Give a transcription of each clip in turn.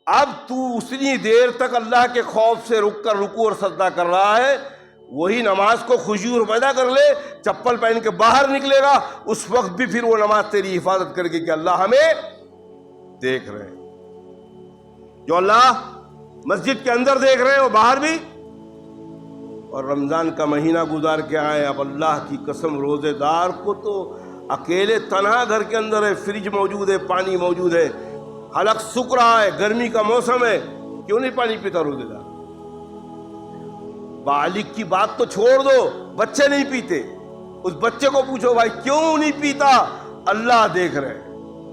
اب تو اتنی دیر تک اللہ کے خوف سے رک کر رکوع اور سجدہ کر رہا ہے، وہی نماز کو خشوع پیدا کر لے، چپل پہن کے باہر نکلے گا، اس وقت بھی پھر وہ نماز تیری حفاظت کرے گی کہ اللہ ہمیں دیکھ رہے ہیں۔ جو اللہ مسجد کے اندر دیکھ رہے ہیں وہ باہر بھی۔ اور رمضان کا مہینہ گزار کے آئے، اب اللہ کی قسم روزے دار کو تو اکیلے تنہا گھر کے اندر ہے، فریج موجود ہے، پانی موجود ہے، حلق سوکھ رہا ہے، گرمی کا موسم ہے، کیوں نہیں پانی پیتا روزے دار؟ بالغ کی بات تو چھوڑ دو، بچے نہیں پیتے، اس بچے کو پوچھو بھائی کیوں نہیں پیتا؟ اللہ دیکھ رہے ہیں۔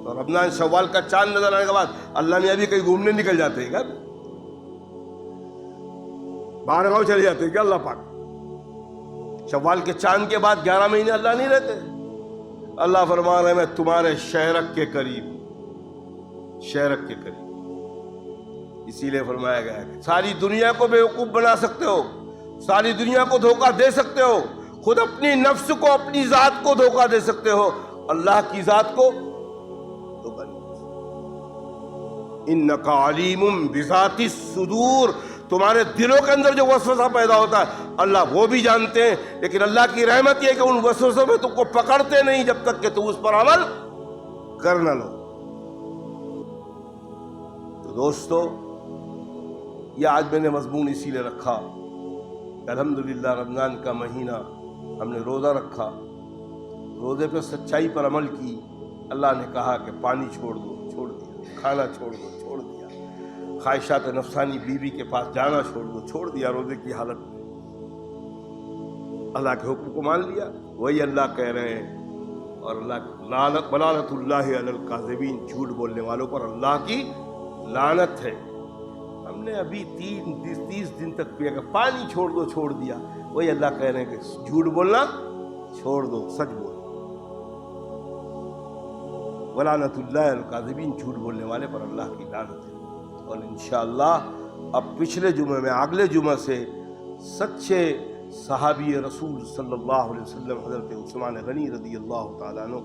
اور رمضان شوال کا چاند نظر آنے کے بعد اللہ نے ابھی کہیں گھومنے نکل جاتے ہیں کیا؟ باہر گاؤں چلے جاتے ہیں کیا اللہ پاک؟ شوال کے چاند کے بعد 11 مہینے اللہ نہیں رہتے۔ اللہ فرما رہے ہیں میں تمہارے شہرک کے قریب، شہرک کے قریب۔ اسی لیے فرمایا گیا ہے کہ ساری دنیا کو بیوقوف بنا سکتے ہو، ساری دنیا کو دھوکہ دے سکتے ہو، خود اپنی نفس کو، اپنی ذات کو دھوکہ دے سکتے ہو، اللہ کی ذات کو دھوکہ نہیں دے سکتے۔ انک علیم بذات الصدور، تمہارے دلوں کے اندر جو وسوسہ پیدا ہوتا ہے اللہ وہ بھی جانتے ہیں، لیکن اللہ کی رحمت یہ کہ ان وسوسوں میں تم کو پکڑتے نہیں جب تک کہ تم اس پر عمل کر نہ لو۔ تو دوستو، یہ آج میں نے مضمون اسی لیے رکھا کہ الحمدللہ رمضان کا مہینہ ہم نے روزہ رکھا، روزے پہ سچائی پر عمل کی۔ اللہ نے کہا کہ پانی چھوڑ دو، چھوڑ دیا، کھانا چھوڑ دو، چھوڑ دیا، خواہشات نفسانی بیوی کے پاس جانا چھوڑ دو، چھوڑ دیا روزے کی حالت میں، اللہ کے حکم کو مان لیا۔ وہی اللہ کہہ رہے ہیں، اور اللہ لعنت اللہ علی الکاذبین، جھوٹ بولنے والوں پر اللہ کی لعنت ہے۔ ہم نے ابھی 30 دن تک پیا کہ پانی چھوڑ دو، چھوڑ دیا۔ وہی اللہ کہہ رہے ہیں کہ جھوٹ بولنا چھوڑ دو، سچ بولو۔ ولعنت اللہ علی الکاذبین، جھوٹ بولنے والے پر اللہ کی لعنت ہے۔ اور انشاءاللہ اب پچھلے جمعے میں، اگلے جمعہ سے سچے صحابی رسول صلی اللہ علیہ وسلم حضرت عثمان غنی رضی اللہ تعالیٰ عنہ،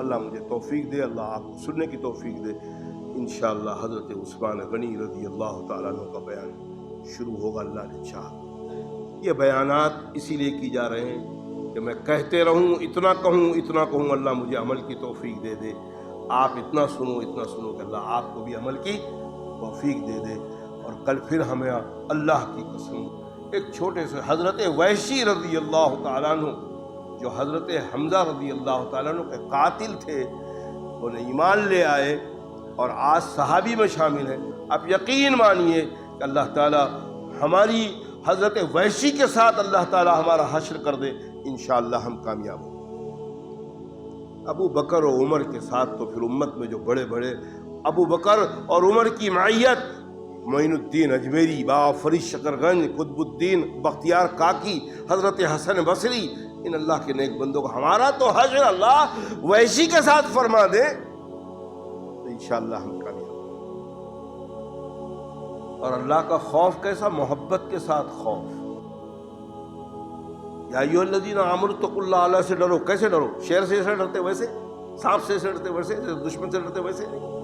اللہ مجھے توفیق دے، اللہ آپ کو سننے کی توفیق دے، انشاءاللہ حضرت عثمان غنی رضی اللہ تعالیٰ عنہ کا بیان شروع ہوگا اللہ نے چاہا۔ یہ بیانات اسی لیے کی جا رہے ہیں کہ میں کہتے رہوں، اتنا کہوں، اللہ مجھے عمل کی توفیق دے دے۔ آپ اتنا سنو کہ اللہ آپ کو بھی عمل کی توفیق دے دے۔ اور کل پھر ہمیں اللہ کی قسم ایک چھوٹے سے حضرت وحشی رضی اللہ تعالیٰ عنہ، جو حضرت حمزہ رضی اللہ تعالیٰ عنہ کے قاتل تھے، انہیں ایمان لے آئے اور آج صحابی میں شامل ہیں۔ آپ یقین مانیے کہ اللہ تعالیٰ ہماری حضرت وحشی کے ساتھ اللہ تعالیٰ ہمارا حشر کر دے، انشاءاللہ ہم کامیاب ہوں۔ ابو بکر و عمر کے ساتھ تو پھر امت میں جو بڑے بڑے ابو بکر اور عمر کی معیت، معین الدین اجمیری، بابا فرید شکر گنج، قطب الدین بختیار کاکی، حضرت حسن بصری، ان اللہ کے نیک بندوں کو ہمارا تو حشر اللہ وحشی کے ساتھ فرما دے تو انشاءاللہ ہم کامیاب۔ اور اللہ کا خوف کیسا؟ محبت کے ساتھ خوف۔ یا ایھا الذین آمنوا اتقوا اللہ، اللہ سے ڈرو۔ کیسے ڈرو؟ شیر سے ڈرتے ویسے، سانپ سے ڈرتے ویسے، دشمن سے ڈرتے ویسے نہیں۔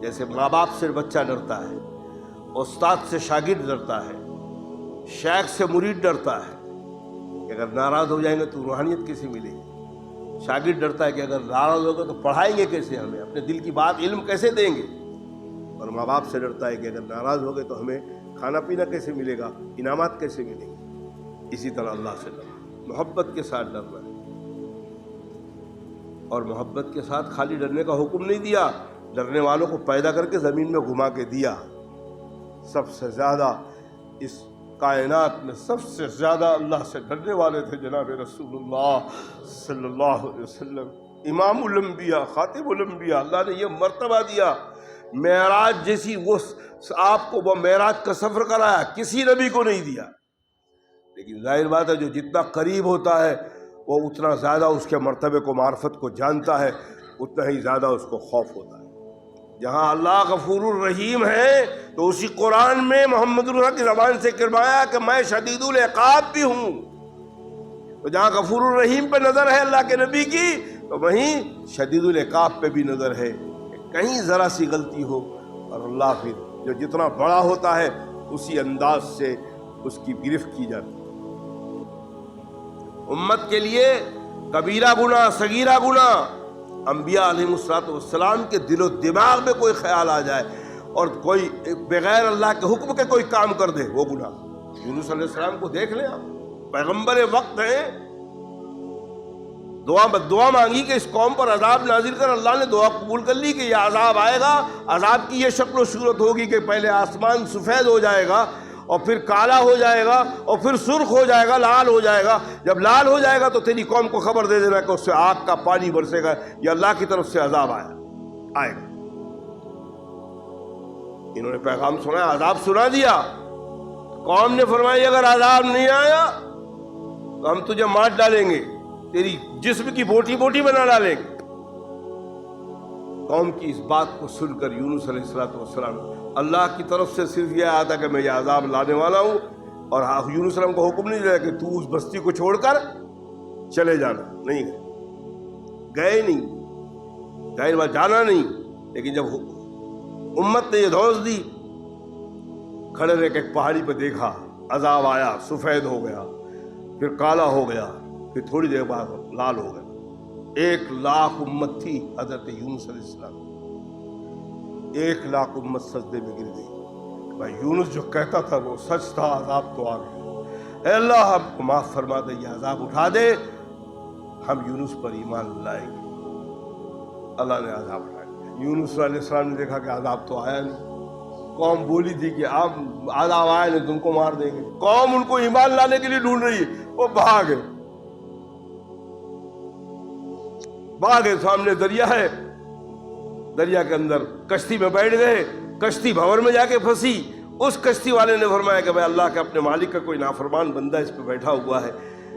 جیسے ماں باپ سے بچہ ڈرتا ہے، استاد سے شاگرد ڈرتا ہے، شیخ سے مرید ڈرتا ہے کہ اگر ناراض ہو جائیں گے تو روحانیت کیسے ملے گی؟ شاگرد ڈرتا ہے کہ اگر ناراض ہو گئے تو پڑھائیں گے کیسے، ہمیں اپنے دل کی بات علم کیسے دیں گے؟ اور ماں باپ سے ڈرتا ہے کہ اگر ناراض ہو گئے تو ہمیں کھانا پینا کیسے ملے گا، انعامات کیسے ملیں گے؟ اسی طرح اللہ سے ڈرنا، محبت کے ساتھ ڈرنا ہے۔ اور محبت کے ساتھ خالی ڈرنے کا حکم نہیں دیا، ڈرنے والوں کو پیدا کر کے زمین میں گھما کے دیا۔ سب سے زیادہ اس کائنات میں سب سے زیادہ اللہ سے ڈرنے والے تھے جناب رسول اللہ صلی اللہ علیہ وسلم، امام الانبیاء، خاتم الانبیاء۔ اللہ نے یہ مرتبہ دیا، معراج جیسی وہ آپ کو وہ معراج کا سفر کرایا، کسی نبی کو نہیں دیا۔ لیکن ظاہر بات ہے جو جتنا قریب ہوتا ہے وہ اتنا زیادہ اس کے مرتبے کو، معرفت کو جانتا ہے، اتنا ہی زیادہ اس کو خوف ہوتا ہے۔ جہاں اللہ غفور الرحیم ہے تو اسی قرآن میں محمد اللہ کی زبان سے فرمایا کہ میں شدید العقاب بھی ہوں۔ تو جہاں غفور الرحیم پہ نظر ہے اللہ کے نبی کی، تو وہیں شدید العقاب پہ بھی نظر ہے کہ کہیں ذرا سی غلطی ہو، اور اللہ پھر جو جتنا بڑا ہوتا ہے اسی انداز سے اس کی گرفت کی جاتی ہے۔ امت کے لیے کبیرہ گناہ صغیرہ گناہ، انبیاء علیہ السلام کے دل و دماغ میں کوئی خیال آ جائے اور کوئی بغیر اللہ کے حکم کے کوئی کام کر دے، وہ گناہ۔ یونس علیہ السلام کو دیکھ لیں آپ، پیغمبر وقت ہیں، دعا مانگی کہ اس قوم پر عذاب نازل کر، اللہ نے دعا قبول کر لی کہ یہ عذاب آئے گا، عذاب کی یہ شکل و صورت ہوگی کہ پہلے آسمان سفید ہو جائے گا اور پھر کالا ہو جائے گا اور پھر سرخ ہو جائے گا، لال ہو جائے گا۔ جب لال ہو جائے گا تو تیری قوم کو خبر دے دینا کہ اس سے آگ کا پانی برسے گا، یہ اللہ کی طرف سے عذاب آئے گا۔ انہوں نے پیغام سنا، عذاب سنا دیا، قوم نے فرمایا اگر عذاب نہیں آیا تو ہم تجھے مار ڈالیں گے، تیری جسم کی بوٹی بوٹی بنا ڈالیں گے۔ قوم کی اس بات کو سن کر یونس علیہ السلام اللہ کی طرف سے صرف یہ آیا تھا کہ میں یہ عذاب لانے والا ہوں، اور یونس علیہ السلام کو حکم نہیں دیا کہ تو اس بستی کو چھوڑ کر چلے جانا، نہیں گئے جانا نہیں۔ لیکن جب امت نے یہ دھوس دی، کھڑے رہ کے ایک پہاڑی پہ دیکھا، عذاب آیا، سفید ہو گیا، پھر کالا ہو گیا، پھر تھوڑی دیر بعد لال ہو گیا۔ 1,00,000 امت تھی حضرت یونس علیہ السلام، 1,00,000 امت سجدے میں گر گئی۔ بھائی یونس جو کہتا تھا وہ سچ تھا، عذاب تو آ گیا۔ اے اللہ ہم کو معاف فرما دے، یہ عذاب اٹھا دے، ہم یونس پر ایمان لائیں گے۔ اللہ نے عذاب اٹھایا۔ یونس علیہ السلام نے دیکھا کہ عذاب تو آیا نہیں، قوم بولی تھی کہ آپ عذاب آئے نہیں تم کو مار دیں گے، قوم ان کو ایمان لانے کے لیے ڈھونڈ رہی ہے، وہ بھاگے سامنے دریا ہے، دریا کے اندر کشتی میں بیٹھ گئے، کشتی بھور میں جا کے پھنسی۔ اس کشتی والے نے فرمایا کہ بھائی اللہ کے اپنے مالک کا کوئی نافرمان بندہ اس پہ بیٹھا ہوا ہے،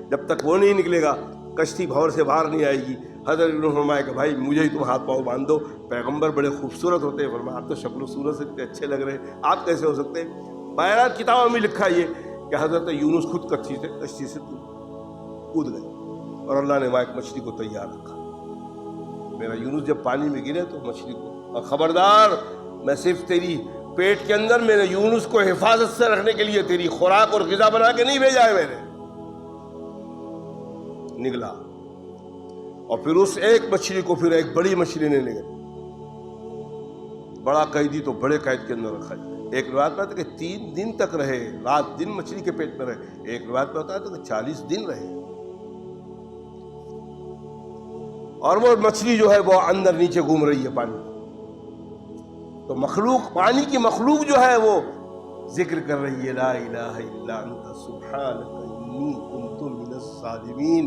جب تک وہ نہیں نکلے گا کشتی بھور سے باہر نہیں آئے گی۔ حضرت نے فرمایا کہ بھائی مجھے ہی تم ہاتھ پاؤں باندھ دو، پیغمبر بڑے خوبصورت ہوتے ہیں، فرمایا آپ تو شکل و صورت سے اتنے اچھے لگ رہے ہیں، آپ کیسے ہو سکتے ہیں؟ بہرحال کتابوں میں لکھا یہ کہ حضرت یونس خود کشتی سے کود گئے اور اللہ نے وہاں ایک مچھلی کو تیار رکھا۔ میرا یونس جب پانی میں گرے تو مچھلی کو، اور خبردار میں صرف تیری پیٹ کے اندر میرے یونس کو حفاظت سے رکھنے کے لیے تیری خوراک اور غذا بنا کے نہیں بھیجا ہے میں نے۔ نکلا اور پھر اس ایک مچھلی کو پھر ایک بڑی مچھلی نے لے، بڑا قیدی تو بڑے قید کے اندر رکھا جائے۔ ایک روایت میں آتا ہے کہ 3 دن تک رہے، رات دن مچھلی کے پیٹ میں رہے۔ ایک روایت میں آتا ہے کہ 40 دن رہے، اور وہ مچھلی جو ہے وہ اندر نیچے گھوم رہی ہے پانی۔ تو مخلوق، پانی کی مخلوق جو ہے وہ ذکر کر رہی ہے لا الہ الا انت سبحانک انی کنت من الظالمین۔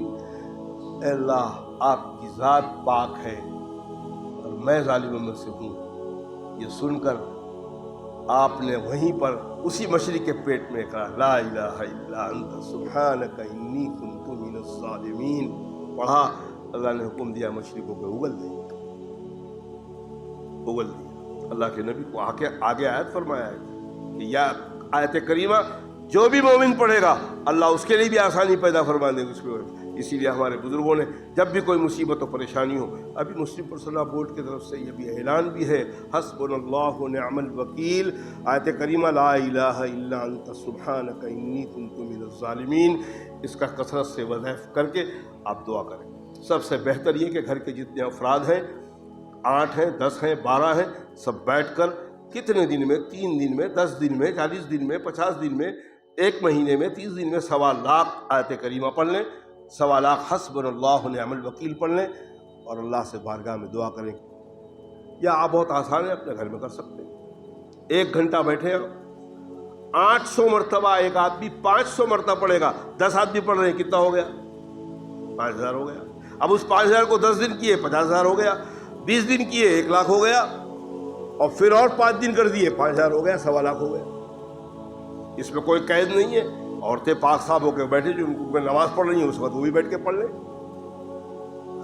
اے اللہ آپ کی ذات پاک ہے اور میں ظالموں میں سے ہوں۔ یہ سن کر آپ نے وہیں پر اسی مچھلی کے پیٹ میں کہا لا الہ الا انت سبحانک انی کنت من الظالمین، پڑھا۔ اللہ نے حکم دیا مچھلی کو کہ اگل دے، اگل دی۔ اللہ کے نبی کو آگے آیت فرمایا ہے کہ یا آیت کریمہ جو بھی مومن پڑھے گا اللہ اس کے لیے بھی آسانی پیدا فرما دے گا اس پہ۔ اسی لیے ہمارے بزرگوں نے جب بھی کوئی مصیبت و پریشانی ہو، ابھی مسلم پرسنل بورڈ کی طرف سے یہ بھی اعلان بھی ہے، حسبنا اللہ و نعم الوکیل، آیت کریمہ لا الہ الا انت سبحانک انی کنت من الظالمین، اس کا کثرت سے وظائف کر کے آپ دعا کریں۔ سب سے بہتر یہ کہ گھر کے جتنے افراد ہیں، 8 ہیں، 10 ہیں، 12 ہیں، سب بیٹھ کر کتنے دن میں، 3 دن میں، 10 دن میں، 40 دن میں، 50 دن میں، 1 مہینے میں، 30 دن میں 1.25 لاکھ آیت کریمہ پڑھ لیں، 1.25 لاکھ حسبنا اللہ و نعم الوکیل پڑھ لیں اور اللہ سے بارگاہ میں دعا کریں۔ یا آپ بہت آسان ہے، اپنے گھر میں کر سکتے ہیں، 1 گھنٹہ بیٹھے 800 مرتبہ، ایک آدمی 500 مرتبہ پڑھے گا، 10 آدمی پڑھ رہے ہیں، کتنا ہو گیا؟ 5000 ہو گیا۔ اب اس 5000 کو 10 دن کیے 50,000 ہو گیا، 20 دن کیے 1 لاکھ ہو گیا، اور پھر اور 5 دن کر دیے 5000 ہو گیا، 1.25 لاکھ ہو گیا۔ اس میں کوئی قید نہیں ہے، عورتیں پاک صاف ہو کے بیٹھے جو ان کو نماز پڑھ رہی ہیں اس وقت وہ بھی بیٹھ کے پڑھ لیں۔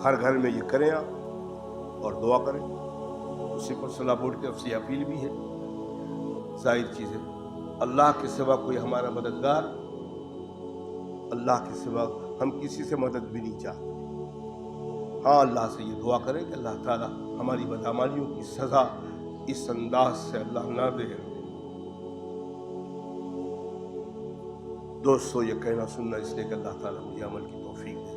ہر گھر میں یہ کریں آپ اور دعا کریں۔ اسی پر صلاح بورڈ کی طرف سے اپیل بھی ہے۔ ظاہر چیز ہے اللہ کے سوا کوئی ہمارا مددگار، اللہ کے سوا ہم کسی سے مدد بھی نہیں چاہتے۔ ہاں اللہ سے یہ دعا کریں کہ اللہ تعالی ہماری بدعمالیوں کی سزا اس انداز سے اللہ نہ دے۔ دوستو یہ کہنا سننا اس لیے کہ اللہ تعالیٰ مجھے عمل کی توفیق دے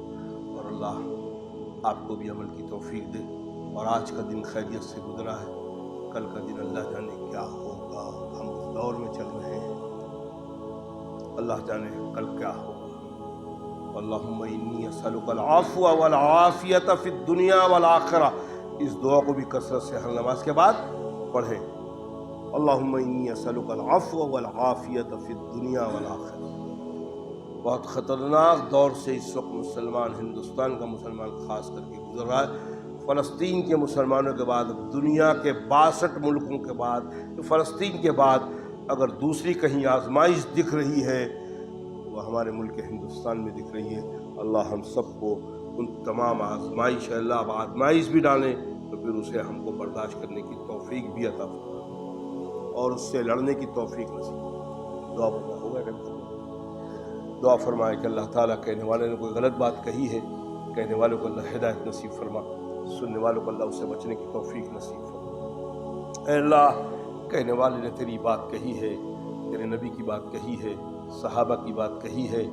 اور اللہ آپ کو بھی عمل کی توفیق دے۔ اور آج کا دن خیریت سے گزرا ہے، کل کا دن اللہ جانے کیا ہوگا۔ ہم اس دور میں چل رہے ہیں، اللہ جانے کل کیا ہوگا۔ اللہم انی اسألک العفو والعافیۃ فی الدنیا والآخرہ، اس دعا کو بھی کثرت سے ہر نماز کے بعد پڑھیں۔ اللہم انی اسألک العفو والعافیۃ فی الدنیا والآخرہ۔ بہت خطرناک دور سے اس وقت مسلمان، ہندوستان کا مسلمان خاص کر کے گزر رہا ہے۔ فلسطین کے مسلمانوں کے بعد، دنیا کے 62 ملکوں کے بعد، فلسطین کے بعد اگر دوسری کہیں آزمائش دکھ رہی ہے وہ ہمارے ملک ہندوستان میں دکھ رہی ہے۔ اللہ ہم سب کو ان تمام آزمائش، اللہ اب آزمائش بھی ڈالیں تو پھر اسے ہم کو برداشت کرنے کی توفیق بھی عطا فرمائے اور اس سے لڑنے کی توفیق نصیب۔ دعا ہوگا کہ دعا فرمائے کہ اللہ تعالیٰ کہنے والے نے کوئی غلط بات کہی ہے، کہنے والوں کو اللہ ہدایت نصیب فرما، سننے والوں کو اللہ اس سے بچنے کی توفیق نصیب فرما۔ اے اللہ، کہنے والے نے تیری بات کہی ہے، تیرے نبی کی بات کہی ہے، صحابہ کی بات کہی ہے،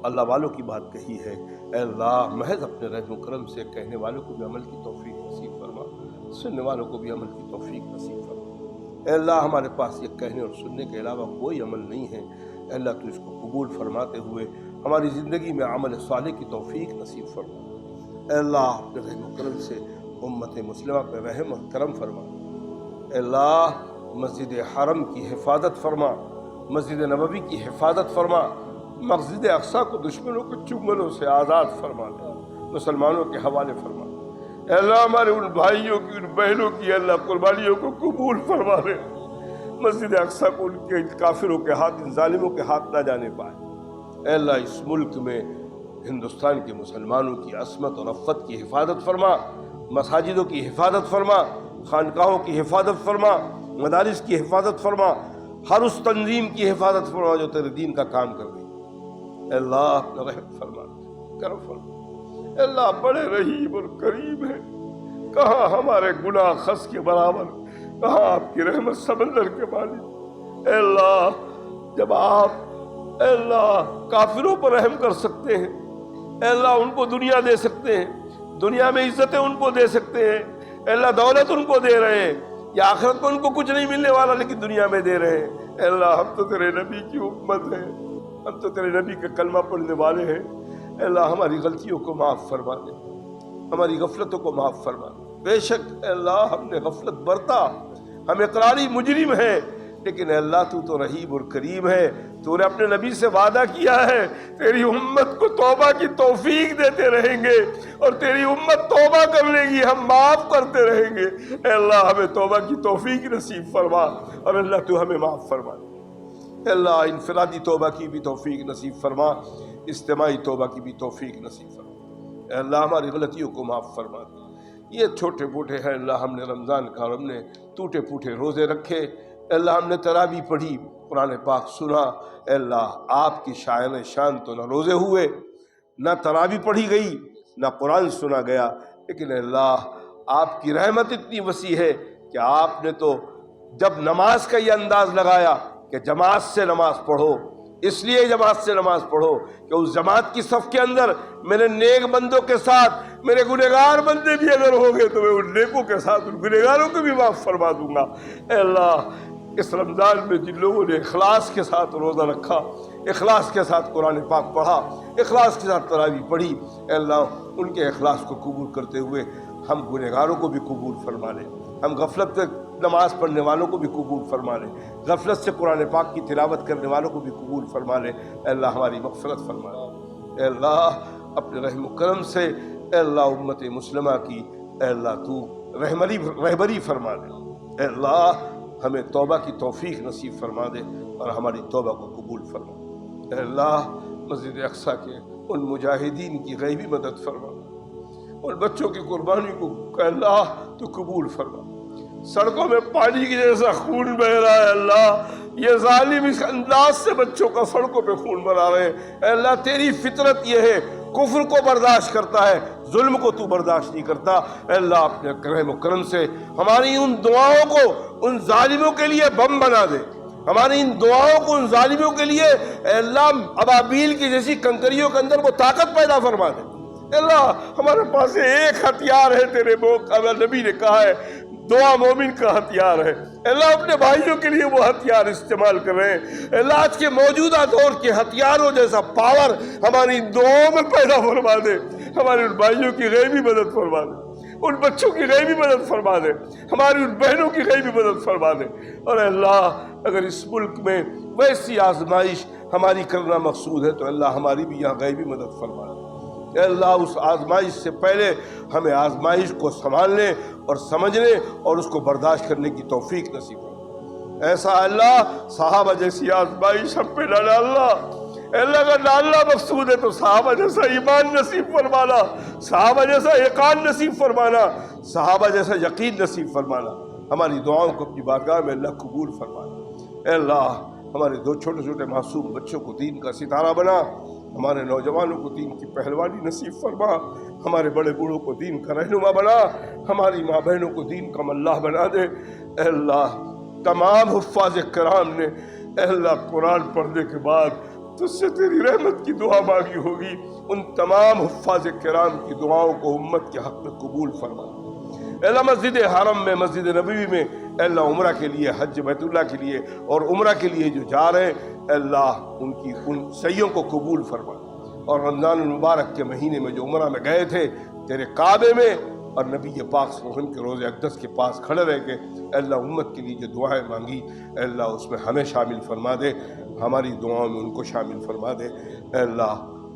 اللہ والوں کی بات کہی ہے۔ اے اللہ، محض اپنے رحم و کرم سے کہنے والوں کو بھی عمل کی توفیق نصیب فرما، سننے والوں کو بھی عمل کی توفیق نصیب فرما۔ اے اللہ، ہمارے پاس یہ کہنے اور سننے کے علاوہ کوئی عمل نہیں ہے۔ اے اللہ، تو اس کو قبول فرماتے ہوئے ہماری زندگی میں عمل صالح کی توفیق نصیب فرما۔ اے اللہ، اپنے رحم و کرم سے امت مسلمہ پہ رحم و کرم فرما۔ اے اللہ، مسجد حرم کی حفاظت فرما، مسجد نبوی کی حفاظت فرما، مسجد اقصیٰ کو دشمنوں کے چنگلوں سے آزاد فرما دے، مسلمانوں کے حوالے فرما۔ اے اللہ، ہمارے ان بھائیوں کی، ان بہنوں کی اللہ قربانیوں کو قبول فرما دے، مسجد اقصیٰ کو ان کے کافروں کے ہاتھ، ان ظالموں کے ہاتھ نہ جانے پائے۔ اے اللہ، اس ملک میں ہندوستان کے مسلمانوں کی عصمت اور عفت کی حفاظت فرما، مساجدوں کی حفاظت فرما، خانقاہوں کی حفاظت فرما، مدارس کی حفاظت فرما، ہر اس تنظیم کی حفاظت فرما جو تیرے دین کا کام کر رہی ہے۔ اے اللہ، اپنا رحم فرما، کرم فرما۔ اے اللہ، بڑے رحیم اور کریم ہے، کہاں ہمارے گناہ خس کے برابر، کہاں آپ کی رحمت سمندر کے مالک۔ اے اللہ، جب آپ اے اللہ کافروں پر رحم کر سکتے ہیں، اے اللہ ان کو دنیا دے سکتے ہیں، دنیا میں عزتیں ان کو دے سکتے ہیں، اے اللہ دولت ان کو دے رہے ہیں، یا آخرت میں ان کو کچھ نہیں ملنے والا لیکن دنیا میں دے رہے ہیں۔ اے اللہ، ہم تو تیرے نبی کی امت ہیں، ہم تو تیرے نبی کا کلمہ پڑھنے والے ہیں۔ اے اللہ، ہماری غلطیوں کو معاف فرما دے، ہماری غفلتوں کو معاف فرما دے۔ بے شک اے اللہ، ہم نے غفلت برتا، ہم اقراری مجرم ہیں، لیکن اے اللہ تو رحیم اور کریم ہے، تو نے اپنے نبی سے وعدہ کیا ہے تیری امت کو توبہ کی توفیق دیتے رہیں گے، اور تیری امت توبہ کر لے گی، ہم معاف کرتے رہیں گے۔ اے اللہ، ہمیں توبہ کی توفیق نصیب فرما، اور اللہ تو ہمیں معاف فرما۔ اے اللہ، انفرادی توبہ کی بھی توفیق نصیب فرما، اجتماعی توبہ کی بھی توفیق نصیب فرما۔ اے اللہ، ہماری غلطیوں کو معاف فرما دے۔ یہ چھوٹے بوٹے ہیں اللہ، ہم نے رمضان کا، ہم نے ٹوٹے پوٹے روزے رکھے، اے اللہ ہم نے تراویح پڑھی، قرآن پاک سنا۔ اے اللہ، آپ کی شاعر شان تو نہ روزے ہوئے، نہ تراویح پڑھی گئی، نہ قرآن سنا گیا، لیکن اے اللہ آپ کی رحمت اتنی وسیع ہے کہ آپ نے تو جب نماز کا یہ انداز لگایا کہ جماعت سے نماز پڑھو، اس لیے جماعت سے نماز پڑھو کہ اس جماعت کی صف کے اندر میرے نیک بندوں کے ساتھ میرے گنہگار بندے بھی اگر ہوں گے تو میں ان نیکوں کے ساتھ ان گنہگاروں کو بھی معاف فرما دوں گا۔ اے اللہ، اس رمضان میں جن لوگوں نے اخلاص کے ساتھ روزہ رکھا، اخلاص کے ساتھ قرآن پاک پڑھا، اخلاص کے ساتھ تراویح پڑھی، اے اللہ ان کے اخلاص کو قبول کرتے ہوئے ہم گنہگاروں کو بھی قبول فرما لیں، ہم غفلت سے نماز پڑھنے والوں کو بھی قبول فرما لیں، غفلت سے قرآن پاک کی تلاوت کرنے والوں کو بھی قبول فرما لیں۔ اے اللہ ہماری مغفرت فرما لیں۔ اے اللہ اپنے رحم و کرم سے اے اللہ امت مسلمہ کی اے اللہ تو رہبری فرما دے۔ اے اللہ ہمیں توبہ کی توفیق نصیب فرما دے اور ہماری توبہ کو قبول فرما۔ اے اللہ مسجد اقصیٰ کے ان مجاہدین کی غیبی مدد فرما، اور بچوں کی قربانی کو اے اللہ تو قبول فرما۔ سڑکوں میں پانی کی جیسا خون بہ رہا ہے اللہ، یہ ظالم اس انداز سے بچوں کا سڑکوں پہ خون بنا رہے ہیں۔ اے اللہ تیری فطرت یہ ہے کفر کو برداشت کرتا ہے، ظلم کو تو برداشت نہیں کرتا۔ اے اللہ اپنے کرم و کرم سے ہماری ان دعاؤں کو ان ظالموں کے لیے بم بنا دے، ہماری ان دعاؤں کو ان ظالموں کے لیے اے اللہ ابابیل کی جیسی کنکریوں کے اندر وہ طاقت پیدا فرما دے۔ اے اللہ ہمارے پاس ایک ہتھیار ہے، تیرے نبی نے کہا ہے دعا مومن کا ہتھیار ہے۔ اے اللہ اپنے بھائیوں کے لیے وہ ہتھیار استعمال کر رہے ہیں۔ اے اللہ آج کے موجودہ دور کے ہتھیاروں جیسا پاور ہماری دعاؤں میں پیدا فرما دے، ہمارے ان بھائیوں کی غیبی مدد فرما دے، ان بچوں کی غیبی مدد فرما دے، ہماری ان بہنوں کی غیبی مدد فرما دے۔ اور اے اللہ اگر اس ملک میں ویسی آزمائش ہماری کرنا مقصود ہے تو اللہ ہماری بھی یہاں غیبی مدد فرما دے۔ اے اللہ اس آزمائش سے پہلے ہمیں آزمائش کو سنبھالنے اور سمجھنے اور اس کو برداشت کرنے کی توفیق نصیب ہو۔ ایسا اللہ صحابہ جیسی آزمائش ہم پہ نہ ڈالنا۔ اے اللہ اگر ڈالنا مقصود ہے تو صحابہ جیسا ایمان نصیب فرمانا، صحابہ جیسا یقین نصیب فرمانا، صحابہ جیسا یقین نصیب فرمانا۔ ہماری دعاؤں کو اپنی بارگاہ میں اللہ قبول فرمانا۔ اے اللہ ہمارے دو چھوٹے چھوٹے معصوم بچوں کو دین کا ستارہ بنا، ہمارے نوجوانوں کو دین کی پہلوانی نصیب فرما، ہمارے بڑے بوڑھوں کو دین کا رہنما بنا، ہماری ماں بہنوں کو دین کا ملاح بنا دے۔ اے اللہ تمام حفاظ کرام نے اے اللہ قرآن پڑھنے کے بعد تجھ سے تیری رحمت کی دعا مانگی ہوگی، ان تمام حفاظ کرام کی دعاؤں کو امت کے حق میں قبول فرما۔ اے اللہ مسجد حرم میں، مسجد نبوی میں اے اللہ عمرہ کے لیے، حج بیت اللہ کے لیے اور عمرہ کے لیے جو جا رہے ہیں اے اللہ ان سعیوں کو قبول فرما۔ اور رمضان المبارک کے مہینے میں جو عمرہ میں گئے تھے تیرے کعبے میں اور نبی پاک صلی اللہ علیہ وسلم کے روضہ اقدس کے پاس کھڑے رہ کے اے اللہ امت کے لیے جو دعائیں مانگی اے اللہ اس میں ہمیں شامل فرما دے، ہماری دعاؤں میں ان کو شامل فرما دے۔ اے اللہ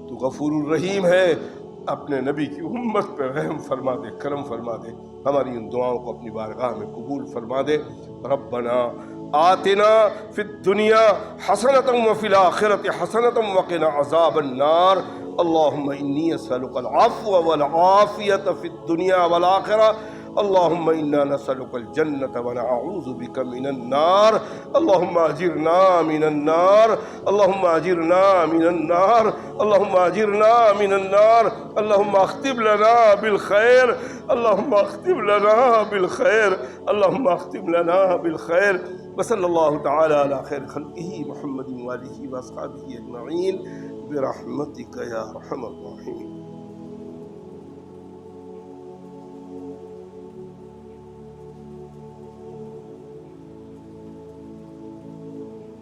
تو غفور الرحیم ہے، اپنے نبی کی امت پہ رحم فرما دے، کرم فرما دے، ہماری ان دعاؤں کو اپنی بارگاہ میں قبول فرما دے۔ ربنا آتنا فی الدنیا حسنۃ وفی الآخرۃ حسنۃ وقنا عذاب النار۔ اللہم انی اسألک العفو والعافیۃ فی الدنیا والآخرہ۔ اللہم انا نسألک الجنة ونعوذ بک من النار۔ اللہم اجرنا من النار، اللہم اجرنا من النار، اللہم اجرنا من النار۔ اللہم اختم لنا بالخیر، اللہم اختم لنا بالخیر، اللہم اختم لنا بالخیر۔ وصلی اللہ تعالی علی خیر خلقہ محمد وآلہ واصحابہ اجمعین برحمتک یا ارحم الراحمین۔